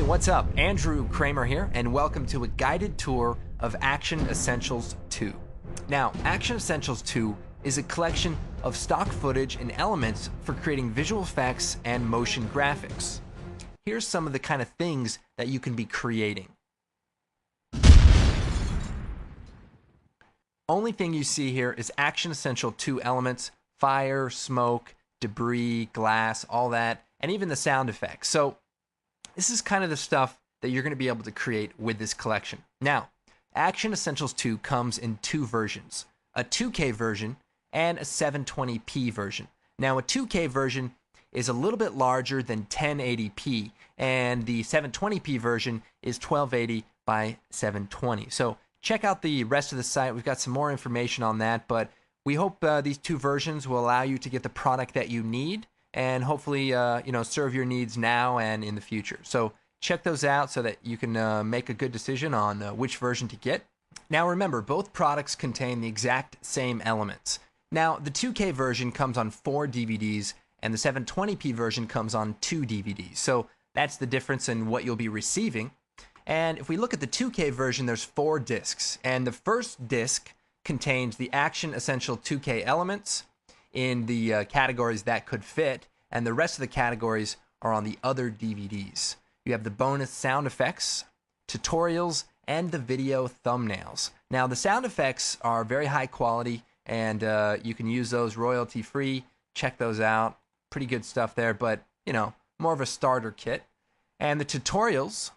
what's up? Andrew Kramer here, and welcome to a guided tour of Action Essentials 2. Now, Action Essentials 2 is a collection of stock footage and elements for creating visual effects and motion graphics. Here's some of the kind of things that you can be creating. Only thing you see here is Action Essential 2 elements: fire, smoke, debris, glass, all that, and even the sound effects. So this is kind of the stuff that you're going to be able to create with this collection. Now, Action Essentials 2 comes in two versions, a 2K version and a 720p version. Now, a 2K version is a little bit larger than 1080p, and the 720p version is 1280 by 720. So check out the rest of the site. We've got some more information on that, but we hope these two versions will allow you to get the product that you need and hopefully serve your needs now and in the future. So check those out so that you can make a good decision on which version to get. Now remember, both products contain the exact same elements. Now, the 2K version comes on 4 DVDs and the 720p version comes on 2 DVDs. So that's the difference in what you'll be receiving. And if we look at the 2K version, there's 4 discs, and the first disc contains the Action Essential 2K elements in the categories that could fit, and the rest of the categories are on the other DVDs. You have the bonus sound effects, tutorials, and the video thumbnails. Now, the sound effects are very high quality, and you can use those royalty-free. Check those out. Pretty good stuff there, but, more of a starter kit. And the tutorials,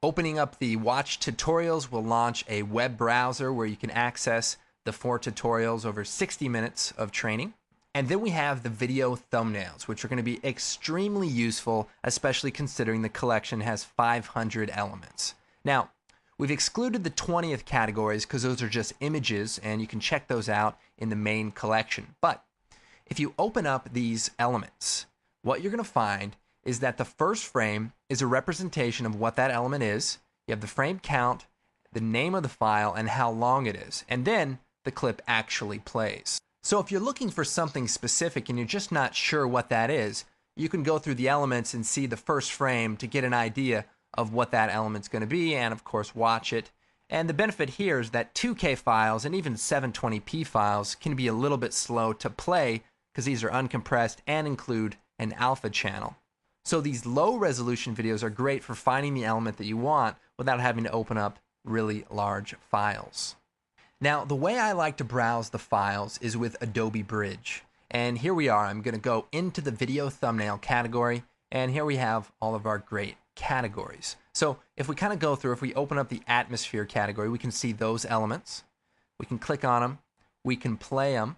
opening up the Watch Tutorials will launch a web browser where you can access the 4 tutorials over 60 minutes of training. And then we have the video thumbnails, which are going to be extremely useful, especially considering the collection has 500 elements. Now, we've excluded the 20th categories because those are just images, and you can check those out in the main collection. But if you open up these elements, what you're going to find is that the first frame is a representation of what that element is. You have the frame count, the name of the file, and how long it is. And then the clip actually plays. So if you're looking for something specific and you're just not sure what that is, you can go through the elements and see the first frame to get an idea of what that element's going to be, and of course watch it. And the benefit here is that 2K files and even 720p files can be a little bit slow to play because these are uncompressed and include an alpha channel. So these low resolution videos are great for finding the element that you want without having to open up really large files. Now, the way I like to browse the files is with Adobe Bridge. And here we are. I'm going to go into the video thumbnail category, and here we have all of our great categories. So if we kind of go through, if we open up the atmosphere category, we can see those elements. We can click on them. We can play them.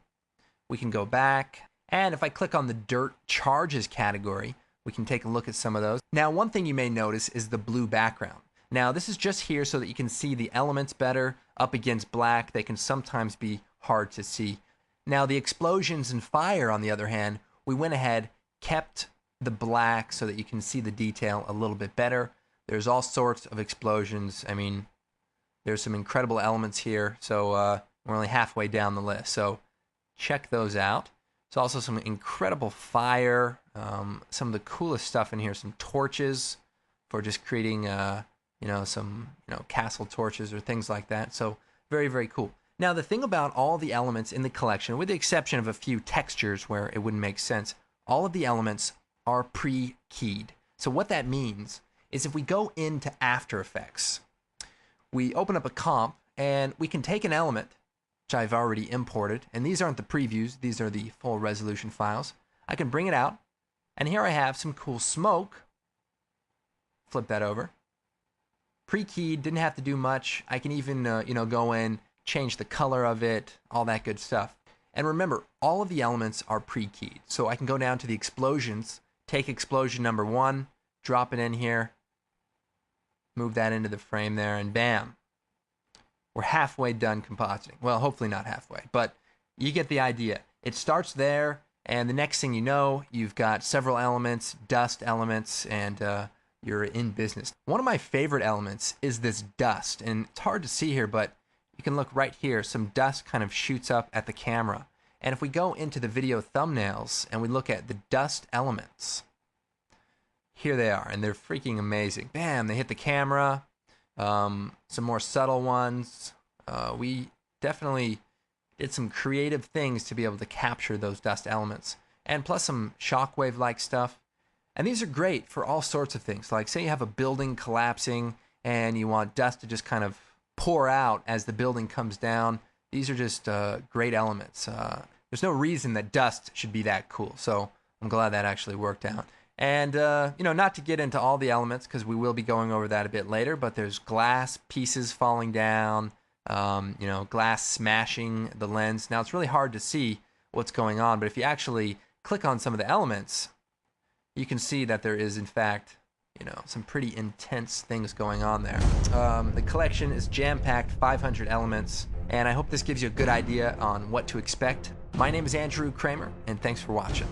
We can go back. And if I click on the dirt charges category, we can take a look at some of those. Now, one thing you may notice is the blue background. Now, this is just here so that you can see the elements better. Up against black, they can sometimes be hard to see. Now, the explosions and fire, on the other hand, we went ahead, kept the black so that you can see the detail a little bit better. There's all sorts of explosions. I mean, there's some incredible elements here, so we're only halfway down the list. So check those out. There's also some incredible fire, some of the coolest stuff in here, some torches for just creating some castle torches or things like that. So very, very cool. Now, the thing about all the elements in the collection, with the exception of a few textures where it wouldn't make sense, all of the elements are pre-keyed. So what that means is if we go into After Effects, we open up a comp and we can take an element, which I've already imported, and these aren't the previews, these are the full resolution files. I can bring it out, and here I have some cool smoke. Flip that over. Pre-keyed, didn't have to do much. I can even, go in, change the color of it, all that good stuff. And remember, all of the elements are pre-keyed. So I can go down to the explosions, take explosion number 1, drop it in here, move that into the frame there, and bam. We're halfway done compositing. Well, hopefully not halfway, but you get the idea. It starts there, and the next thing you know, you've got several elements, dust elements, and you're in business. One of my favorite elements is this dust, and it's hard to see here, but you can look right here. Some dust kind of shoots up at the camera. And if we go into the video thumbnails and we look at the dust elements, here they are, and they're freaking amazing. Bam, they hit the camera. Some more subtle ones. We definitely did some creative things to be able to capture those dust elements, and plus some shockwave-like stuff. And these are great for all sorts of things. Like say you have a building collapsing and you want dust to just kind of pour out as the building comes down. These are just great elements. There's no reason that dust should be that cool. So I'm glad that actually worked out. And, you know, not to get into all the elements because we will be going over that a bit later, but there's glass pieces falling down, you know, glass smashing the lens. Now, it's really hard to see what's going on, but if you actually click on some of the elements, you can see that there is, in fact, you know, some pretty intense things going on there. The collection is jam-packed, 500 elements, and I hope this gives you a good idea on what to expect. My name is Andrew Kramer, and thanks for watching.